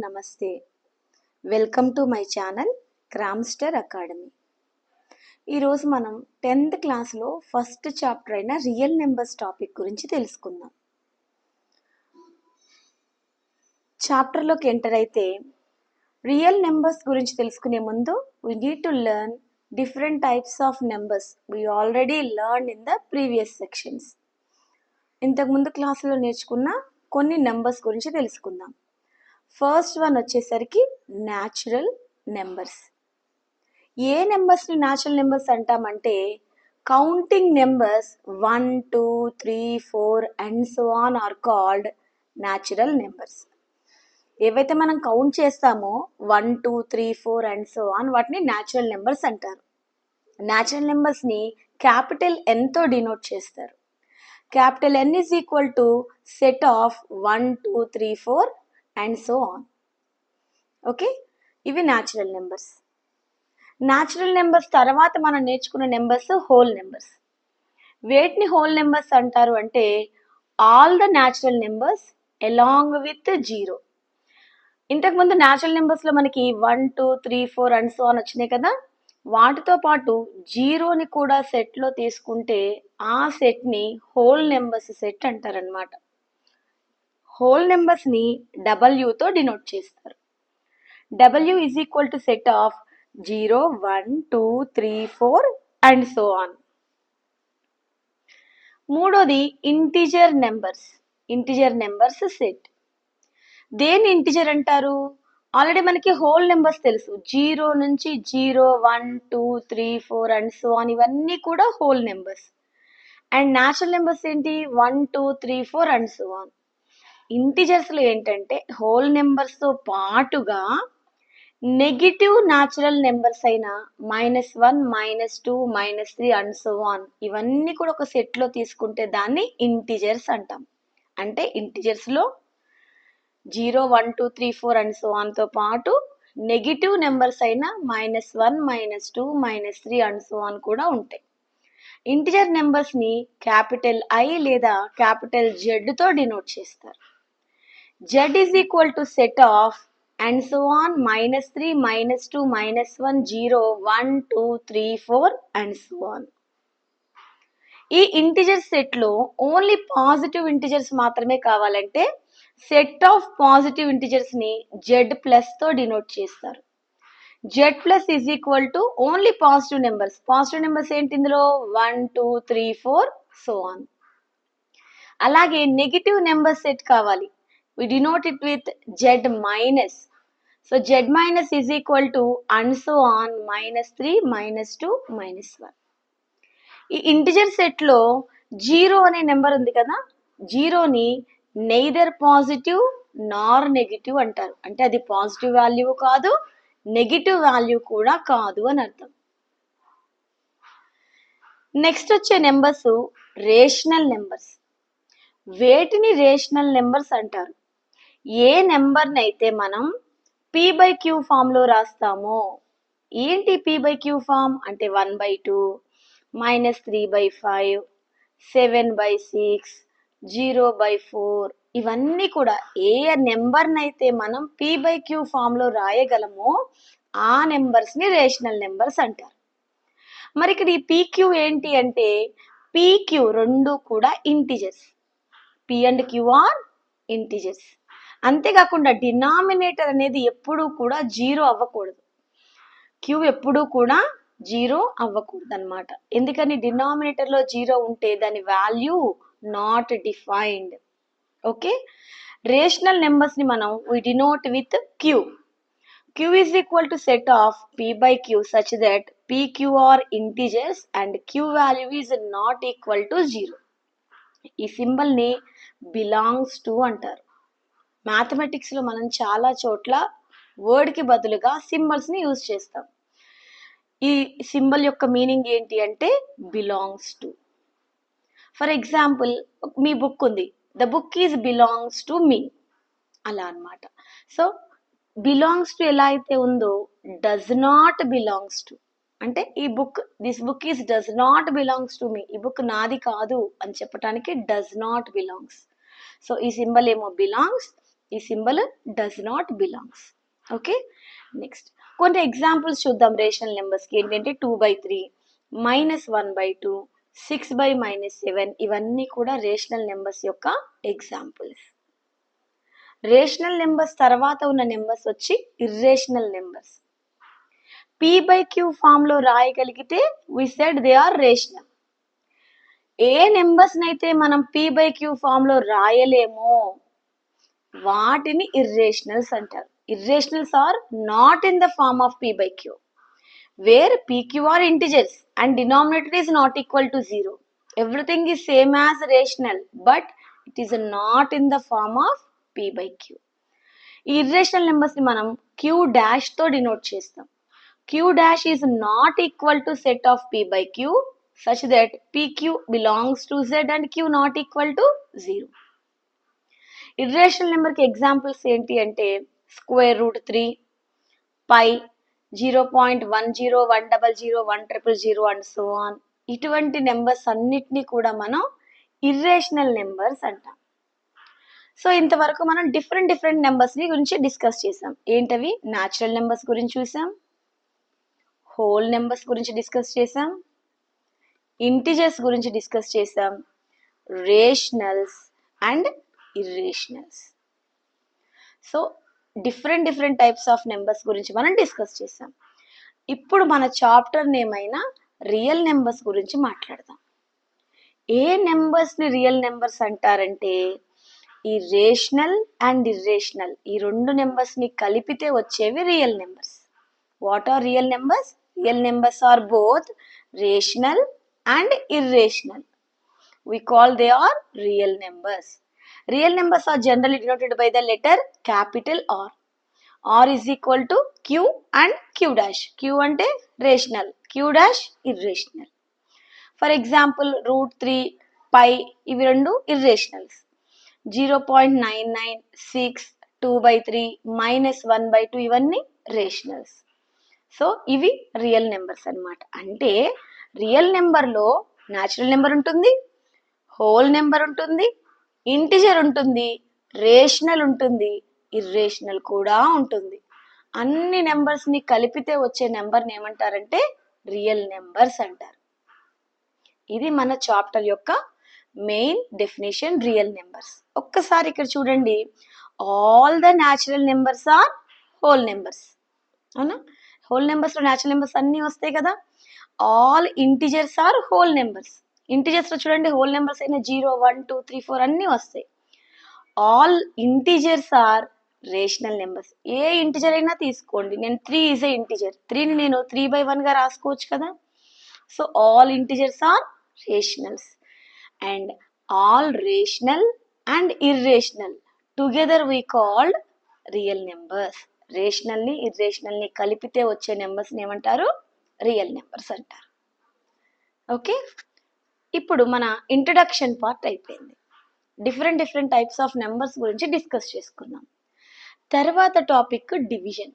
నమస్తే. Welcome to my channel Cramster academy. ఈరోజు మనం 10th క్లాస్లో ఫస్ట్ చాప్టర్ అయిన రియల్ నెంబర్స్ టాపిక్ గురించి తెలుసుకుందాం. చాప్టర్లోకి ఎంటర్ అయితే రియల్ నెంబర్స్ గురించి తెలుసుకునే ముందు we need to learn different types of numbers. We already learn in the previous sections. ఇంతకుముందు క్లాసులో నేర్చుకున్న కొన్ని నెంబర్స్ గురించి తెలుసుకుందాం. ఫస్ట్ వన్ వచ్చేసరికి న్యాచురల్ నెంబర్స్. ఏ నెంబర్స్ని న్యాచురల్ నెంబర్స్ అంటామంటే counting numbers 1, 2, 3, 4 and so on are called natural numbers. ఏవైతే మనం కౌంట్ చేస్తామో 1, 2, 3, 4 అండ్ సో ఆన్ వాటిని న్యాచురల్ నెంబర్స్ అంటారు. న్యాచురల్ నెంబర్స్ని క్యాపిటల్ ఎన్తో డినోట్ చేస్తారు. Capital N is equal to set of 1, 2, 3, 4 and so on. Okay, ఇవి natural numbers. Natural numbers తర్వాత మనం నేర్చుకున్న నెంబర్స్ హోల్ నెంబర్స్. వేటిని హోల్ నెంబర్స్ అంటారు అంటే all the natural numbers along with zero. ఇంతకుముందు న్యాచురల్ నెంబర్స్లో మనకి 1, 2, 3, 4 అండ్ సో ఆన్ వచ్చినాయి కదా, వాటితో పాటు జీరోని కూడా సెట్లో తీసుకుంటే ఆ సెట్ని హోల్ నెంబర్స్ సెట్ అంటారనమాట. హోల్ నెంబర్స్ని డబ్ల్యూతో డినోట్ చేస్తారు. W is equal to set of 0, 1, 2, 3, 4 and so on. మూడోది integer numbers. Integer numbers set. దేన్ని ఇంటిజర్ అంటారు? ఆల్రెడీ మనకి హోల్ నెంబర్స్ తెలుసు. 0 నుంచి 0, 1, 2, 3, 4 అండ్ సో ఆన్ ఇవన్నీ కూడా whole numbers. And natural numbers ఏంటి? 1, 2, 3, 4 అండ్ సో ఆన్. ఇంటిజర్స్లో ఏంటంటే హోల్ నెంబర్స్తో పాటుగా నెగిటివ్ న్యాచురల్ నెంబర్స్ అయిన -1, -2, -3 అండ్ సో ఆన్ ఇవన్నీ కూడా ఒక సెట్లో తీసుకుంటే దాన్ని ఇంటిజర్స్ అంటాం. అంటే ఇంటిజర్స్లో 0, 1, 2, 3, 4 అండ్ సో ఆన్తో పాటు నెగిటివ్ నెంబర్స్ అయిన -1, -2, -3 అండ్ సో ఆన్ కూడా ఉంటాయి. ఇంటిజర్ నెంబర్స్ని క్యాపిటల్ ఐ లేదా క్యాపిటల్ జెడ్తో డినోట్ చేస్తారు. Z is equal to set of and so on -3, -2, -1, 0, 1, 2, 3, 4 and so on. ఈ ఇంటిజర్ సెట్లో ఓన్లీ పాజిటివ్ ఇంటిజర్స్ మాత్రమే కావాలంటే సెట్ ఆఫ్ పాజిటివ్ ఇంటిజర్స్ని Z+తో డినోట్ చేస్తారు. Z+ is equal to only positive numbers. Positive numbers ఏంటి ఇందులో? 1, 2, 3, 4 so on. అలాగే negative number set కావాలి. We denote it with Z-. So Z- is equal to and so on -3, -2, -1. ఈ integer సెట్లో 0 అనే number ఉంది కదా, జీరోని నెయిదర్ పాజిటివ్ నార్ negative అంటారు. అంటే అది పాజిటివ్ వాల్యూ కాదు, నెగిటివ్ వాల్యూ కూడా కాదు అని అర్థం. నెక్స్ట్ వచ్చే నెంబర్స్ రేషనల్ నెంబర్స్. వేటిని రేషనల్ నెంబర్స్ అంటారు? ఏ నెంబర్ని అయితే మనం P/Q ఫామ్లో రాస్తామో. ఏంటి P/Q ఫామ్ అంటే 1/2, -3/5, 7/6, 0/4 ఇవన్నీ కూడా ఏ నెంబర్ని అయితే మనం P/Q ఫామ్లో రాయగలమో ఆ నెంబర్స్ని రేషనల్ నెంబర్స్ అంటారు. మరి ఇక్కడ ఈ PQ ఏంటి అంటే PQ రెండు కూడా integers. P and Q are integers. అంతేకాకుండా డినామినేటర్ అనేది ఎప్పుడూ కూడా 0 అవ్వకూడదు. Q ఎప్పుడూ కూడా 0 అవ్వకూడదు అనమాట. ఎందుకని? డినామినేటర్లో 0 ఉంటే దాని value not defined. Okay, rational నెంబర్స్ని మనం we denote with Q. Q is equal to set of P/Q such that PQ are integers and Q value is not equal to 0. ఈ సింబల్ని బిలాంగ్స్ టు అంటారు. మ్యాథమెటిక్స్లో మనం చాలా చోట్ల వర్డ్కి బదులుగా సింబల్స్ని యూజ్ చేస్తాం. ఈ సింబల్ యొక్క మీనింగ్ ఏంటి అంటే బిలాంగ్స్ టు. ఫర్ ఎగ్జాంపుల్, మీ బుక్ ఉంది, the book is belongs to me, అలా అనమాట. సో బిలాంగ్స్ టు ఎలా అయితే ఉందో డస్ నాట్ బిలాంగ్స్ టు అంటే ఈ book, this book is does not belongs to me, ఈ బుక్ నాది కాదు అని చెప్పడానికి డస్ నాట్ బిలాంగ్స్. సో ఈ సింబల్ ఏమో బిలాంగ్స్, ఈ symbol does not belongs. Okay, next కొన్ని ఎగ్జాంపుల్స్ చూద్దాం రేషనల్ నెంబర్స్కి. ఏంటంటే 2/3, -1/2, 6/-7, ఇవన్నీ కూడా రేషనల్ నెంబర్స్ యొక్క ఎగ్జాంపుల్స్. రేషనల్ నెంబర్స్ తర్వాత ఉన్న నెంబర్స్ వచ్చి ఇర్రేషనల్ నెంబర్స్. p/q ఫామ్ లో రాయగలిగితే we said they are rational. ఏ నెంబర్స్ నైతే మనం p/q ఫామ్ లో రాయలేమో వాటిని ఇర్రేషనల్స్ అంటారు. Irrationals are not in the form of p/q, where pq are integers and denominator is not equal to 0. Everything is same as rational, but it is not in the form of p/q. ఈ irrational numbers ని మనం q dash తో denote చేస్తాం. q dash is not equal to set of p/q such that pq belongs to z and q not equal to 0. Irrational number కి examples ఏంటి అంటే √3, పై, 0.10, 100, 100, 100 and so on. ఇటువంటి numbers అన్నిటినీ కూడా మనం ఇర్రేషనల్ నెంబర్స్ అంటాం. సో ఇంతవరకు మనం డిఫరెంట్ నెంబర్స్ గురించి డిస్కస్ చేసాం. ఏంటవి? న్యాచురల్ నెంబర్స్ గురించి చూసాం, హోల్ నెంబర్స్ గురించి డిస్కస్ చేసాం, ఇంటిజర్స్ గురించి డిస్కస్ చేసాం, rationals and irrationals. So different types of numbers గురించి మనం డిస్కస్ చేసాం. ఇప్పుడు మన చాప్టర్ నేమ్ అయిన రియల్ నెంబర్స్ గురించి మాట్లాడదాం. ఏ నెంబర్స్ ని రియల్ నెంబర్స్ అంటారంటే ఈ రేషనల్ అండ్ ఇర్రేషనల్ ఈ రెండు నెంబర్స్ ని కలిపితే వచ్చేవి real numbers. What are real numbers? Real numbers are both rational and irrational. We call they are real numbers. Real numbers are generally denoted by the letter capital R. R is equal to Q and Q dash. Q ante rational, Q dash irrational. For example, √3, pi, ఇవి రెండు irrationals. 0.996, 2/3, -1/2 ఇవన్నీ rationals. So ఇవి real numbers అన్నమాట. అంటే real నెంబర్లో natural number ఉంటుంది, whole number ఉంటుంది, integer ఉంటుంది, రేషనల్ ఉంటుంది, ఇర్రేషనల్ కూడా ఉంటుంది. అన్ని నెంబర్స్ ని కలిపితే వచ్చే నెంబర్ని ఏమంటారంటే రియల్ నెంబర్స్ అంటారు. ఇది మన చాప్టర్ యొక్క మెయిన్ డెఫినేషన్, రియల్ నెంబర్స్. ఒక్కసారి ఇక్కడ చూడండి, all the natural numbers are whole numbers. అవునా? హోల్ నెంబర్స్ లో న్యాచురల్ నెంబర్స్ అన్ని వస్తాయి కదా. All integers are whole numbers. Integers లో చూడండి హోల్ నెంబర్స్ అయినా 0, 1, 2, 3, 4 అన్నీ వస్తాయి. All integers are rational numbers. ఏ ఇంటిజర్ అయినా తీసుకోండి, నేను 3 ఈజ్ ఏ ఇంటిజర్, 3ని నేను 3/1 గా రాసుకోవచ్చు కదా. So all integers are rationals and all rational and irrational together we called real numbers. Rational ని ఇర్రేషనల్ ని కలిపితే వచ్చే నెంబర్స్ ఏమంటారు? రియల్ నెంబర్స్ అంటారు. ఓకే, ఇప్పుడు మన ఇంట్రడక్షన్ పార్ట్ అయిపోయింది. డిఫరెంట్ టైప్స్ ఆఫ్ నెంబర్స్ గురించి డిస్కస్ చేసుకున్నాం. తర్వాత టాపిక్ డివిజన్.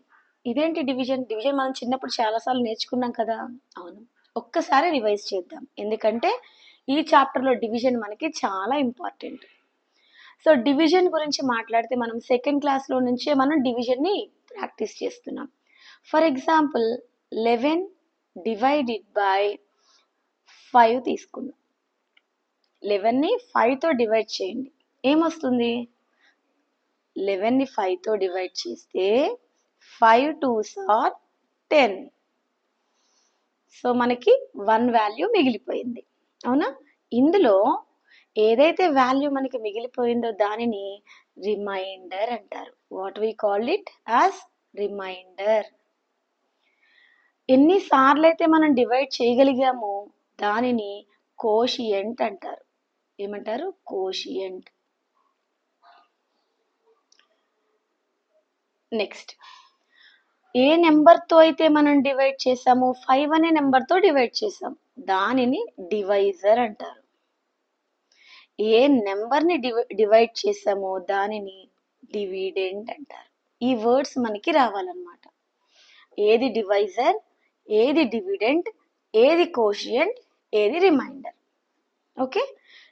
ఇదేంటి డివిజన్? డివిజన్ మనం చిన్నప్పుడు చాలాసార్లు నేర్చుకున్నాం కదా. అవును, ఒక్కసారి రివైజ్ చేద్దాం, ఎందుకంటే ఈ చాప్టర్లో డివిజన్ మనకి చాలా ఇంపార్టెంట్. సో డివిజన్ గురించి మాట్లాడితే మనం సెకండ్ క్లాస్లో నుంచే మనం డివిజన్ని ప్రాక్టీస్ చేస్తున్నాం. ఫర్ ఎగ్జాంపుల్ 11 డివైడెడ్ బై 5 తీసుకుందాం. 11ని 5తో డివైడ్ చేయండి, ఏమొస్తుంది? 11ని 5తో డివైడ్ చేస్తే 5 2s are 10. సో మనకి 1 వాల్యూ మిగిలిపోయింది. అవునా? ఇందులో ఏదైతే వాల్యూ మనకి మిగిలిపోయిందో దానిని రిమైండర్ అంటారు. What we call it as reminder. ఎన్నిసార్లు అయితే మనం డివైడ్ చేయగలిగామో దానిని కోషియంట్ అంటారు. ఏమంటారు? కోషియంట్. నెక్స్ట్, ఏ నెంబర్తో అయితే మనం డివైడ్ చేసామో 5 అనే నెంబర్తో డివైడ్ చేసాం దానిని డివైజర్ అంటారు. ఏ నెంబర్ని డివైడ్ చేసామో దానిని డివిడెంట్ అంటారు. ఈ వర్డ్స్ మనకి రావాలన్నమాట. ఏది డివైజర్, ఏది డివిడెంట్, ఏది కోషియంట్, ఏది రిమైండర్. ఓకే,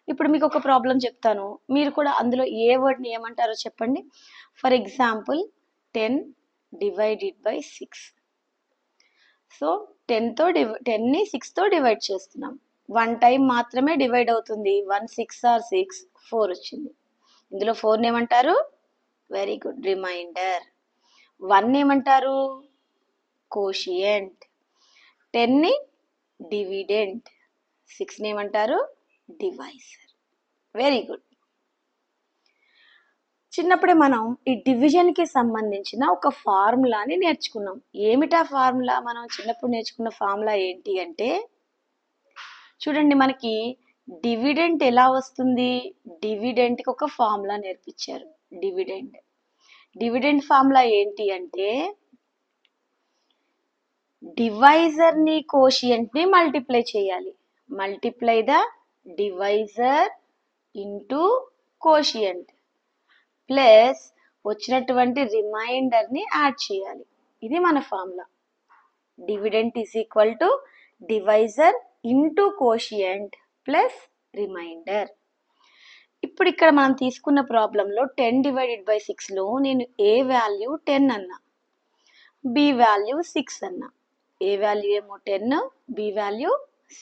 ఇప్పుడు మీకు ఒక ప్రాబ్లం చెప్తాను, మీరు కూడా అందులో ఏ వర్డ్ని ఏమంటారో చెప్పండి. For example 10 divided by 6. So 10ని 6తో డివైడ్ చేస్తున్నాం. 1 టైం మాత్రమే డివైడ్ అవుతుంది. 1 6 ఆర్ 6, 4 వచ్చింది. ఇందులో 4ని ఏమంటారు? Very good, reminder. 1 ఏమంటారు? కోషియంట్. 10ని డివిడెంట్. 6ని ఏమంటారు? డివైజర్. Very good. చిన్నప్పుడే మనం ఈ డివిజన్కి సంబంధించిన ఒక ఫార్ములాని నేర్చుకున్నాం. ఏమిటా ఫార్ములా? మనం చిన్నప్పుడు నేర్చుకున్న ఫార్ములా ఏంటి అంటే, చూడండి, మనకి డివిడెంట్ ఎలా వస్తుంది? డివిడెంట్కి ఒక ఫార్ములా నేర్పించారు. డివిడెంట్ ఫార్ములా ఏంటి అంటే, డివైజర్ని కోషియంట్ని మల్టిప్లై చేయాలి. Multiply the divisor into quotient plus వచ్చినటువంటి రిమైండర్ని యాడ్ చేయాలి. ఇది మన formula. Dividend is equal to divisor into quotient plus remainder. ఇప్పుడు ఇక్కడ మనం తీసుకున్న ప్రాబ్లంలో 10 డివైడెడ్ బై 6లో నేను ఏ వాల్యూ 10 అన్నా, బి వాల్యూ 6 అన్నా. ఏ వాల్యూ ఏమో 10, బి వాల్యూ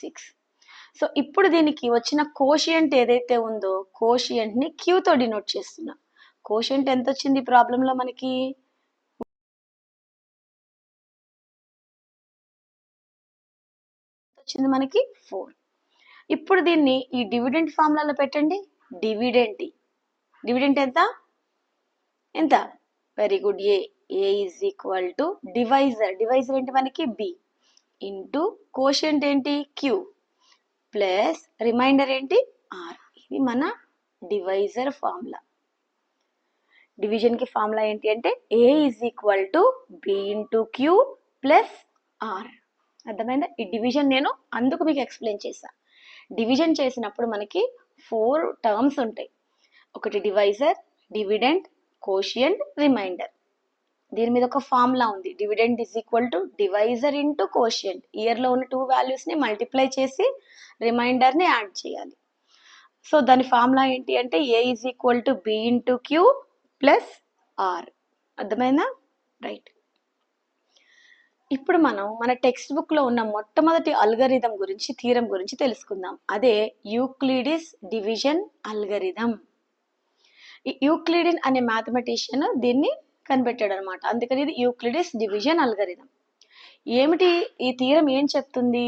6. సో ఇప్పుడు దీనికి వచ్చిన కోషియంట్ ఏదైతే ఉందో కోషియంట్ని క్యూతో డినోట్ చేస్తున్నా. కోషియంట్ ఎంత వచ్చింది ప్రాబ్లంలో మనకి? వచ్చింది మనకి 4. ఇప్పుడు దీన్ని ఈ డివిడెంట్ ఫార్ములాలో పెట్టండి. డివిడెంట్ ఎంత? Very good, A is equal to divisor ఏంటి మనకి? బి ఇంటూ కోషియంట్ ఏంటి? క్యూ ప్లస్ రిమైండర్ ఏంటి? ఆర్. ఇది మన డివైజర్ ఫార్ములా. డివిజన్కి ఫార్ములా ఏంటి అంటే A is equal to B into Q plus R. అర్థమైందా? ఈ డివిజన్ నేను అందుకు మీకు ఎక్స్ప్లెయిన్ చేశా. డివిజన్ చేసినప్పుడు మనకి 4 టర్మ్స్ ఉంటాయి. ఒకటి డివైజర్, డివిడెంట్, కోషియంట్, రిమైండర్. దీని మీద ఒక ఫార్ములా ఉంది. Dividend is equal to divisor into quotient. ఇయర్లో ఉన్న 2 వాల్యూస్ని మల్టిప్లై చేసి రిమైండర్ని యాడ్ చేయాలి. సో దాని ఫార్ములా ఏంటి అంటే A is equal to B into Q plus R. అర్థమైందా? రైట్. ఇప్పుడు మనం మన టెక్స్ట్ బుక్లో ఉన్న మొట్టమొదటి అల్గరిథం గురించి, థీరం గురించి తెలుసుకుందాం. అదే యూక్లిడిస్ డివిజన్ అల్గరిథం. ఈ యూక్లిడిన్ అనే మ్యాథమెటిషియన్ దీన్ని కనిపెట్టాడు అనమాట. అందుకని ఇది యూక్లిడిస్ డివిజన్ అల్గరిథం. ఏమిటి ఈ థీరం? ఏం చెప్తుంది?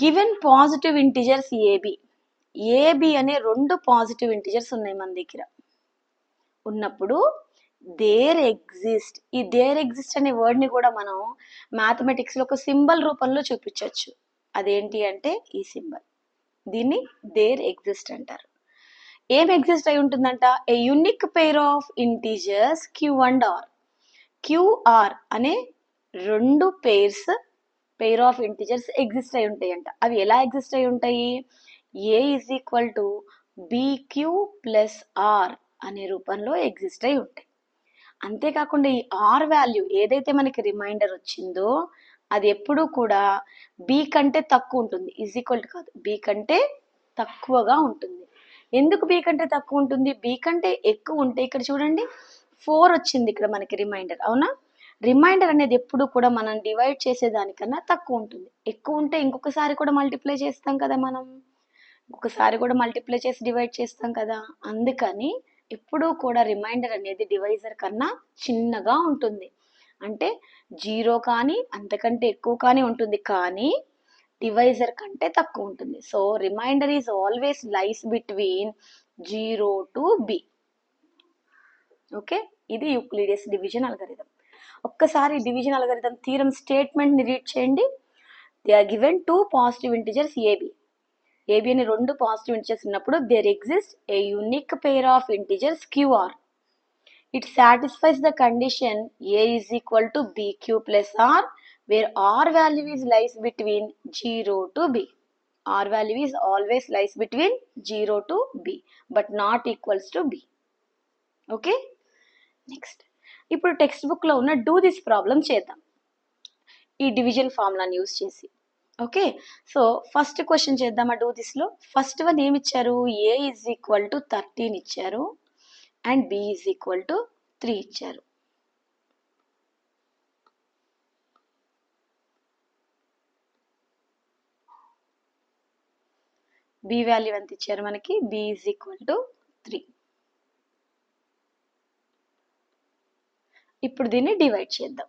గివెన్ పాజిటివ్ ఇంటిజర్స్ ఏబి అనే 2 పాజిటివ్ ఇంటిజర్స్ ఉన్నాయి మన దగ్గర. ఉన్నప్పుడు దేర్ ఎగ్జిస్ట్, ఈ దేర్ ఎగ్జిస్ట్ అనే వర్డ్ని కూడా మనం మ్యాథమెటిక్స్లో ఒక సింబల్ రూపంలో చూపించవచ్చు. అదేంటి అంటే ఈ సింబల్. దీన్ని దేర్ ఎగ్జిస్ట్ అంటారు. ఏం ఎగ్జిస్ట్ అయి ఉంటుందంట? A unique pair of integers Q and R. QR అనే 2 పెయిర్ ఆఫ్ ఇంటీజర్స్ ఎగ్జిస్ట్ అయి ఉంటాయంట. అవి ఎలా ఎగ్జిస్ట్ అయి ఉంటాయి? A is equal to BQ plus R అనే రూపంలో ఎగ్జిస్ట్ అయి ఉంటాయి. అంతేకాకుండా ఈ ఆర్ వాల్యూ ఏదైతే మనకి రిమైండర్ వచ్చిందో అది ఎప్పుడూ కూడా బి కంటే తక్కువ ఉంటుంది. ఈజ్ ఈక్వల్ టు కాదు, బి కంటే తక్కువగా ఉంటుంది. ఎందుకు బి కంటే తక్కువ ఉంటుంది? బి కంటే ఎక్కువ ఉంటే ఇక్కడ చూడండి 4 వచ్చింది ఇక్కడ మనకి రిమైండర్. అవునా? రిమైండర్ అనేది ఎప్పుడు కూడా మనం డివైడ్ చేసేదానికన్నా తక్కువ ఉంటుంది. ఎక్కువ ఉంటే ఇంకొకసారి కూడా మల్టిప్లై చేస్తాం కదా, మనం ఒకసారి కూడా మల్టిప్లై చేసి డివైడ్ చేస్తాం కదా. అందుకని ఎప్పుడూ కూడా రిమైండర్ అనేది డివైజర్ కన్నా చిన్నగా ఉంటుంది. అంటే 0 కానీ అంతకంటే ఎక్కువ కానీ ఉంటుంది, కానీ డివైజర్ కంటే తక్కువ ఉంటుంది. So remainder is always lies between 0 to b. Okay, ఇది యూక్లిడియస్ డివిజన్ అల్గరిథం. ఒక్కసారి డివిజన్ అల్గరిథం థీరం స్టేట్మెంట్ ని రీడ్ చేయండి. They are given 2 positive integers AB అని 2 పాజిటివ్ ఇంటిజర్స్ ఉన్నప్పుడు there exist a unique pair of integers QR. It satisfies the condition A is equal to BQ plus R where R value is lies between 0 to b. R value is always lies between 0 to b but not equals to b. Okay, next ఇప్పుడు text బుక్లో ఉన్న do this problem చేద్దాం. ఈ division ఫార్ములాని use చేసి okay. So first question చేద్దామా do దిస్‌లో. First one ఏమి ఇచ్చారు? A is equal to 13 ఇచ్చారు and B is equal to 3 ఇచ్చారు. B వాల్యూ ఎంత ఇచ్చారు మనకి? B is equal to 3. ఇప్పుడు దీన్ని డివైడ్ చేద్దాం.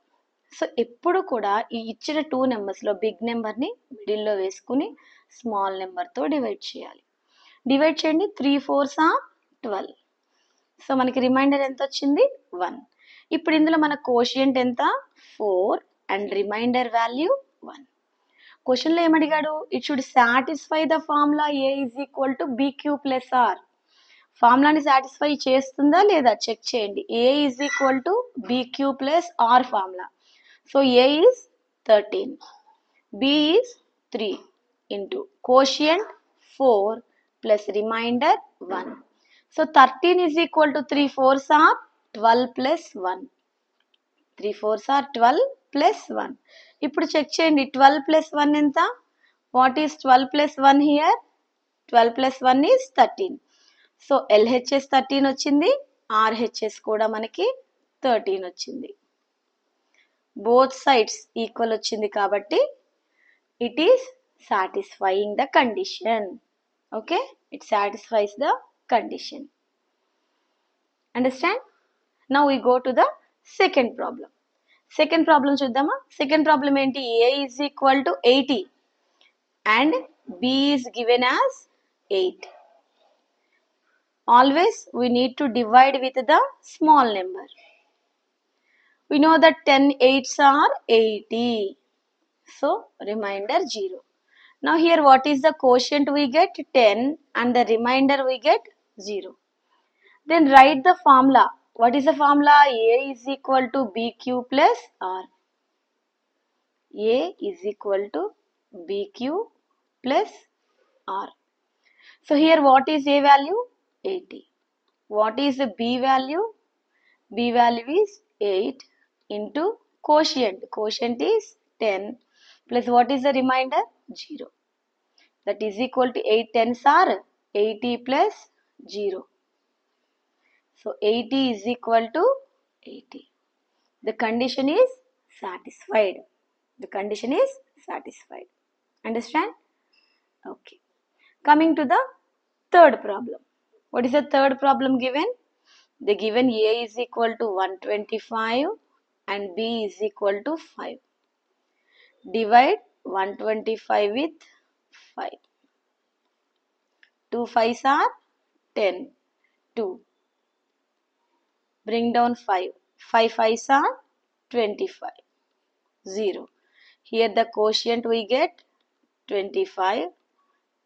సో ఎప్పుడు కూడా ఈ ఇచ్చిన 2 నెంబర్స్‌లో బిగ్ నెంబర్‌ని మిడిల్‌లో వేసుకుని స్మాల్ నెంబర్‌తో డివైడ్ చేయాలి. డివైడ్ చేయండి. 3 4s ఆర్ 12. సో మనకి రిమైండర్ ఎంత వచ్చింది? 1. ఇప్పుడు ఇందులో మన కోషియంట్ ఎంత? 4 అండ్ రిమైండర్ వాల్యూ 1. క్వశ్చన్లో ఏమడిగాడు? It should satisfy the formula A is equal to BQ plus R. ఫార్ములాని సాటిస్ఫై చేస్తుందా లేదా చెక్ చేయండి. A is equal to BQ plus R formula. So A is 13, B is 3 into quotient 4 plus remainder 1. So 13 is equal to 3 4s are 12 plus 1. 3 4s are 12 plus 1. ఇప్పుడు check చేయండి 12 plus 1 ఎంత? What is 12 plus 1 here? 12 plus 1 is 13. So LHS 13 వచ్చింది, RHS కూడా మనకి 13 వచ్చింది. Both sides equal వచ్చింది కాబట్టి it is satisfying the condition. Okay, it satisfies the condition. Understand? Now we go to the second problem. Second problem చూద్దామా? Second problem ఏంటి? A is equal to 80 and B is given as 8. Always we need to divide with the small number. We know that 10 8s are 80. So remainder 0. Now here what is the quotient we get? 10 and the remainder we get 0. Then write the formula. What is the formula? A is equal to BQ plus R. A is equal to BQ plus R. So here what is A value? 80. What is the B value? B value is 8 into quotient. Quotient is 10 plus what is the remainder? 0. That is equal to 8 10s are 80 plus 0. So 80 is equal to 80. The condition is satisfied. The condition is satisfied. Understand? Okay. Coming to the third problem. What is the third problem given? The given A is equal to 125 and B is equal to 5. Divide 125 with 5. 2 5s are 10. 2. Bring down 5. 5 5s are 25. 0. Here the quotient we get 25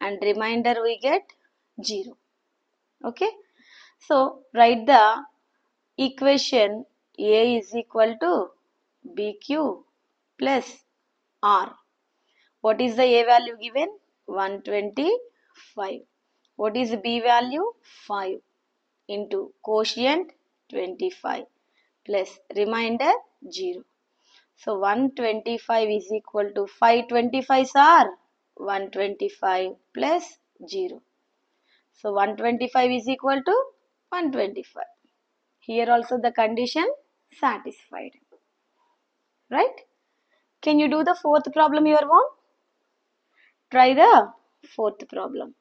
and remainder we get 0. Okay. So write the equation A is equal to BQ plus R. What is the A value given? 125. What is the B value? 5 into quotient 25 plus remainder 0. So 125 is equal to 525s are 125 plus 0. So 125 is equal to 125. Here also the condition satisfied. Right? Can you do the fourth problem your own? Try the fourth problem.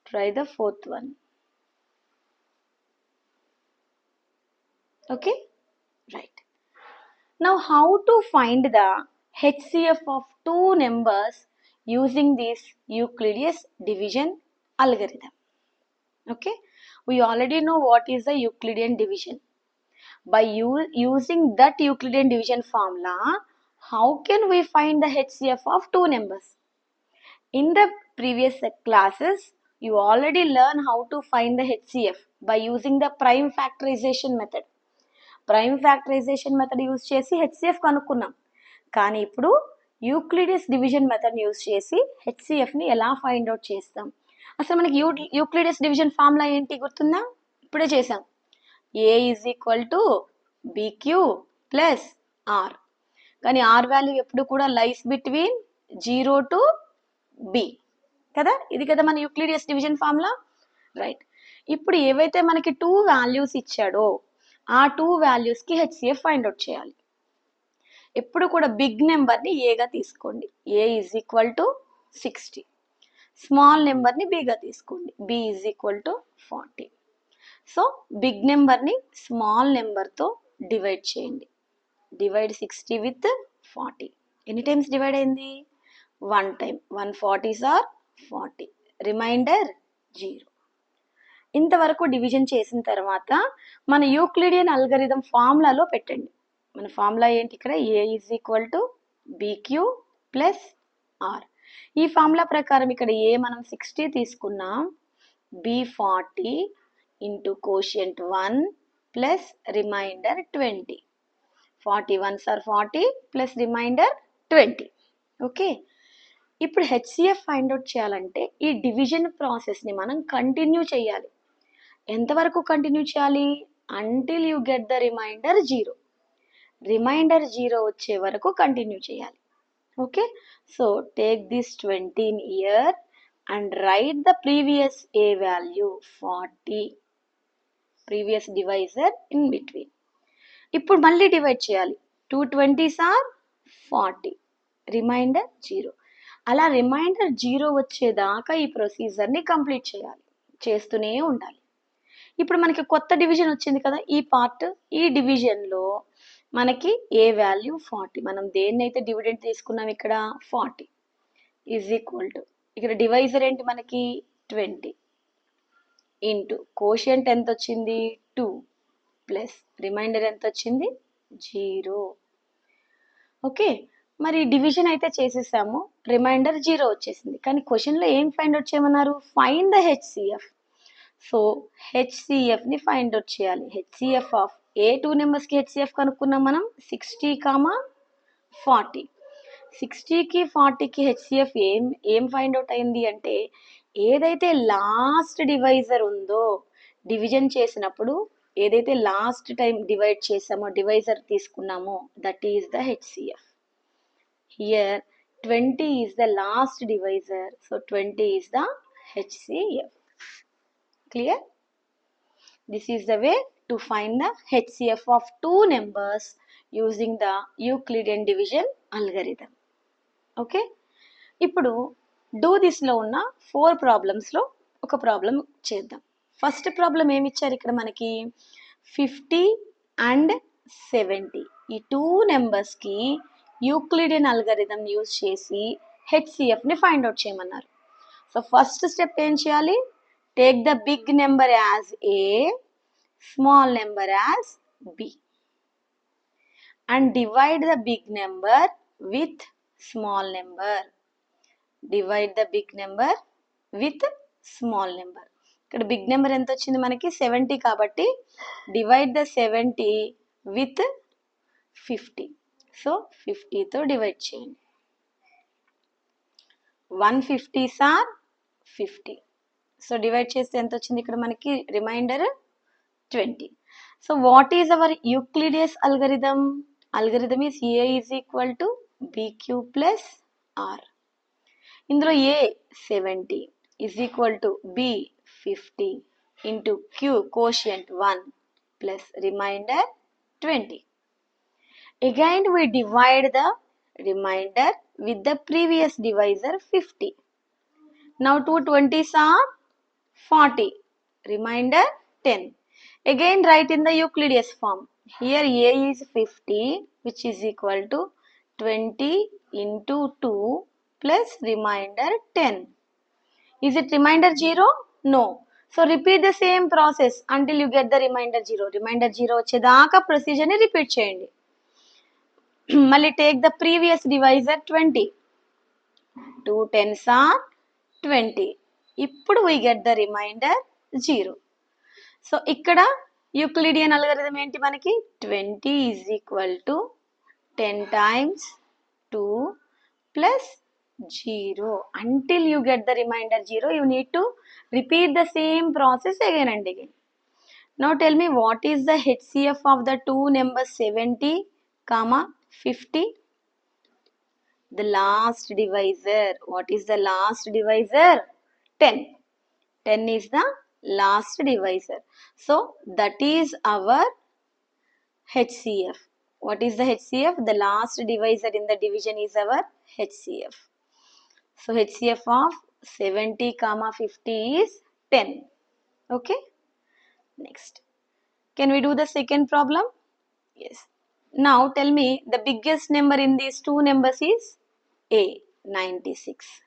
Try the fourth one. Okay? Right. Now how to find the HCF of two numbers using this Euclidean division algorithm? Okay? We already know what is the Euclidean division. By using that Euclidean division formula, how can we find the HCF of two numbers? In the previous classes, you already learned how to find the HCF by using the prime factorization method. Prime factorization method use చేసి HCF కనుక్కున్నాం. కానీ ఇప్పుడు యూక్లిడియస్ division method use చేసి హెచ్సిఎఫ్ని ఎలా find out చేస్తాం? అసలు మనకి యూక్లిడియస్ division formula ఏంటి గుర్తుందా? ఇప్పుడే చేసాం. A is equal to BQ plus R. కానీ ఆర్ వాల్యూ ఎప్పుడు కూడా లైస్ బిట్వీన్ 0 to b కదా, ఇది కదా మన యూక్లిడియస్ డివిజన్ ఫార్ములా, రైట్. ఇప్పుడు ఏవైతే మనకి 2 వాల్యూస్ ఇచ్చాడో ఆ 2 వాల్యూస్కి హెచ్సిఎఫ్ ఫైండ్ అవుట్ చేయాలి. ఎప్పుడు కూడా బిగ్ నెంబర్ని ఏగా తీసుకోండి, A is equal to 60. Small నెంబర్ని బిగా తీసుకోండి, B is equal to 40. So big నెంబర్ని స్మాల్ నెంబర్తో డివైడ్ చేయండి. Divide 60 with 40. ఎన్ని టైమ్స్ డివైడ్ అయింది? 1 టైం. 140s are 40. రిమైండర్ 0. ఇంతవరకు డివిజన్ చేసిన తర్వాత మన యూక్లిడియన్ అల్గరిథం ఫార్ములాలో పెట్టండి. మన ఫార్ములా ఏంటి ఇక్కడ? A is equal to BQ plus R. ఈ ఫార్ములా ప్రకారం ఇక్కడ ఏ మనం 60 తీసుకున్నాం, B 40 into quotient 1 plus remainder 20. 41s are 40 plus remainder 20. Okay, ఇప్పుడు హెచ్సిఎఫ్ ఫైండ్ అవుట్ చేయాలంటే ఈ డివిజన్ ప్రాసెస్ని మనం కంటిన్యూ చేయాలి. ఎంతవరకు కంటిన్యూ చేయాలి? Until you get the remainder 0. Remainder 0 వచ్చే వరకు కంటిన్యూ చేయాలి. Okay, so take this 20 here and write the previous a value 40, previous divisor in between. ఇప్పుడు మళ్ళీ డివైడ్ చేయాలి. 2 20s ఆర్ 40, రిమైండర్ 0. అలా రిమైండర్ 0 వచ్చేదాకా ఈ ప్రొసీజర్ని కంప్లీట్ చేయాలి, చేస్తూనే ఉండాలి. ఇప్పుడు మనకి కొత్త డివిజన్ వచ్చింది కదా ఈ పార్ట్, ఈ డివిజన్లో మనకి ఏ వాల్యూ 40, మనం దేన్నైతే డివిడెంట్ తీసుకున్నాం ఇక్కడ 40 ఈజ్ ఈక్వల్ టు, ఇక్కడ డివైజర్ ఏంటి మనకి 20 ఇంటూ కోషియంట్ ఎంత వచ్చింది 2 ప్లస్ రిమైండర్ ఎంత వచ్చింది 0. ఓకే, మరి డివిజన్ అయితే చేసేసాము, రిమైండర్ 0 వచ్చేసింది. కానీ క్వశ్చన్లో ఏం ఫైండ్ అవుట్ చేయమన్నారు? Find the HCF. సో హెచ్సిఎఫ్ని ఫైండ్ అవుట్ చేయాలి. హెచ్సిఎఫ్ ఆఫ్ ఏ 2 నెంబర్స్కి హెచ్సిఎఫ్ కనుక్కున్నాం మనం 60, 40. 60కి 40కి హెచ్సిఎఫ్ ఏం ఫైండ్ అవుట్ అయింది అంటే ఏదైతే లాస్ట్ డివైజర్ ఉందో డివిజన్ చేసినప్పుడు ఏదైతే లాస్ట్ టైం డివైడ్ చేసామో డివైజర్ తీసుకున్నామో that is the HCF. Here 20 is the last divisor, so 20 is the HCF. Clear? This is the way to find the HCF of 2 numbers using the Euclidean division algorithm. Okay? ఇప్పుడు do this లో ఉన్న 4 ప్రాబ్లమ్స్లో ఒక problem చేద్దాం. First problem ఏమి ఇచ్చారు ఇక్కడ మనకి? 50 and 70 ఈ 2 నెంబర్స్కి యూక్లిడియన్ అల్గరిథం యూజ్ చేసి హెచ్సిఎఫ్ని ఫైండ్ అవుట్ చేయమన్నారు. సో ఫస్ట్ స్టెప్ ఏం చేయాలి? Take the big number as A, small number as B, and divide the big number with small number. Divide the big number with small number. ఇక్కడ big number ఎంత వచ్చింది మనకి 70 కాబట్టి divide the 70 with 50. So 50తో divide చేయండి. 150s are 50. So divide చేస్తే ఎంత వచ్చింది ఇక్కడ మనకి? Remainder 20. So what is our Euclid's algorithm? Algorithm is A is equal to BQ plus R. ఇందులో A 70 is equal to B 50 into Q quotient 1 plus remainder 20. Again we divide the remainder with the previous divisor 50. Now 2 20s are 40, remainder 10. Again write in the Euclidean form. Here A is 50 which is equal to 20 into 2 plus remainder 10. Is it remainder 0? No. So repeat the same process until you get the remainder 0. Remainder 0 వచ్చేదాకా procedure ని repeat చేయండి. మళ్ళీ take the previous divisor 20. 2 10s are 20. ఇప్పుడు we get the remainder 0. So ఇక్కడ Euclidean algorithm ఏంటి మనకి? 20 is equal to 10 times 2 plus 0. Until you get the remainder 0, you need to repeat the same process again and again. Now tell me what is the HCF of the two numbers 70, 50? The last divisor. What is the last divisor? 10. 10 is the last divisor. So that is our HCF. What is the HCF? The last divisor in the division is our HCF. So HCF of 70 comma 50 is 10. Okay. Next. Can we do the second problem? Yes. Now tell me the biggest number in these two numbers is A, 96.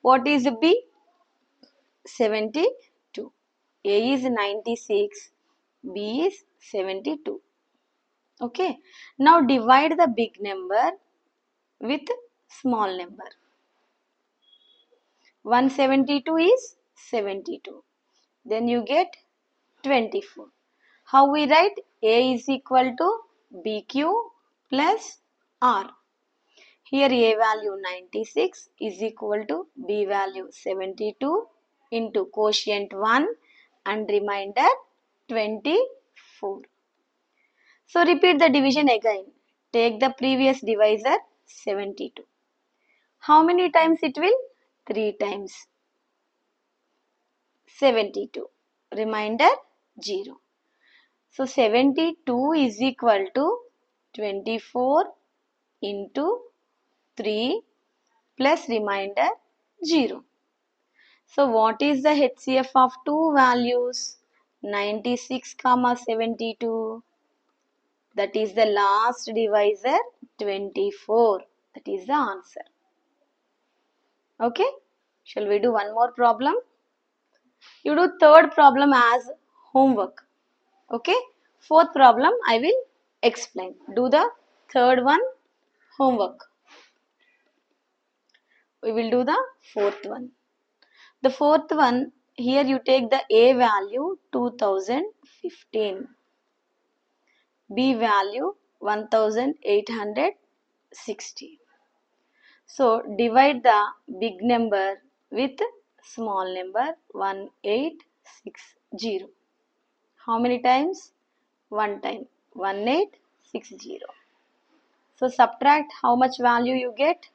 What is B? 72. A is 96, B is 72. Okay. Now divide the big number with small number. 172 is 72. Then you get 24. How we write? A is equal to BQ plus R. Here A value 96 is equal to B value 72 into quotient 1 and remainder 24. So repeat the division again. Take the previous divisor 72. How many times it will? 3 times. 72. Remainder 0. So 72 is equal to 24 into 3 plus remainder 0. So what is the HCF of two values? 96 comma 72. That is the last divisor 24. That is the answer. Okay. Shall we do one more problem? You do third problem as homework. Okay. Fourth problem I will explain. Do the third one homework. We will do the fourth one. The fourth one, here you take the A value 2015, B value 1860. So divide the big number with small number 1860. How many times? One time, 1860. So subtract how much value you get?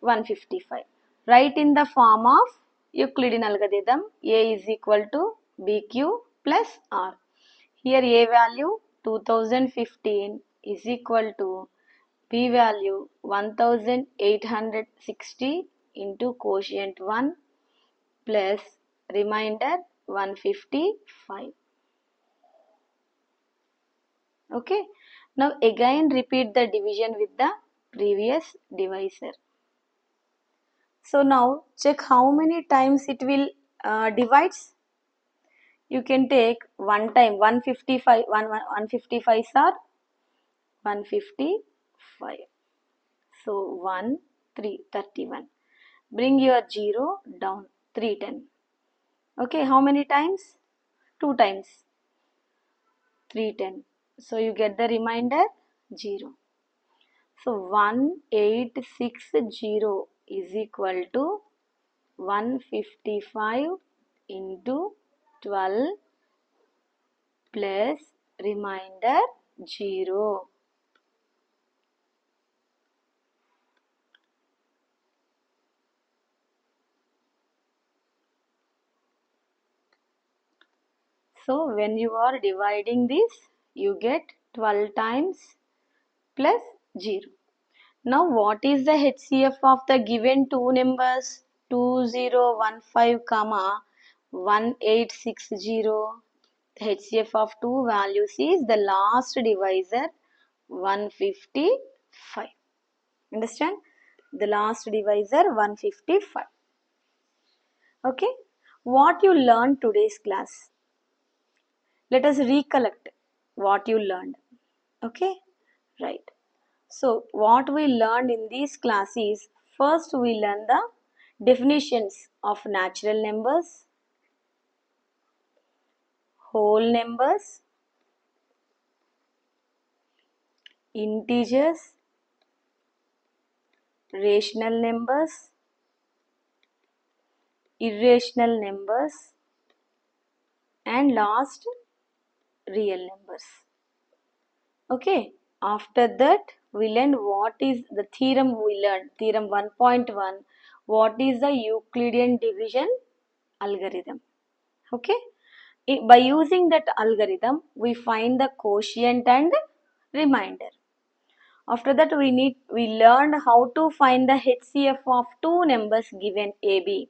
155. Write in the form of Euclidean algorithm. A is equal to BQ plus R. Here A value 2015 is equal to B value 1860 into quotient 1 plus remainder 155. Okay. Now again repeat the division with the previous divisor. So now check how many times it will divides. You can take one time 155, 155 are 155. So 1, 3, 31. Bring your 0 down 310. Okay, how many times? 2 times 310. So you get the remainder 0. So 1860 is equal to 155 into 12 plus remainder 0. So when you are dividing this, you get 12 times plus 0. Now what is the HCF of the given two numbers 2015 comma 1860? The HCF of two values is the last divisor 155. Understand? The last divisor 155. Okay. What you learned today's class? Let us recollect what you learned. Okay. Right. So what we learned in this class is, first we learned the definitions of natural numbers, whole numbers, integers, rational numbers, irrational numbers, and last real numbers. Okay. After that, we learned what is the theorem we learned. Theorem 1.1, what is the Euclidean division algorithm. Okay. By using that algorithm, we find the quotient and remainder. After that, we learned how to find the HCF of two numbers given AB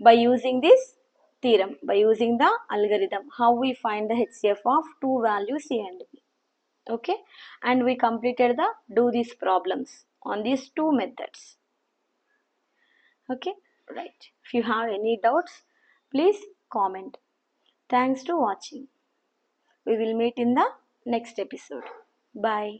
by using this theorem, by using the algorithm, how we find the HCF of two values A and B. Okay, and we completed the do these problems on these two methods. Okay, right. If you have any doubts, please comment. Thanks to watching. We will meet in the next episode. Bye.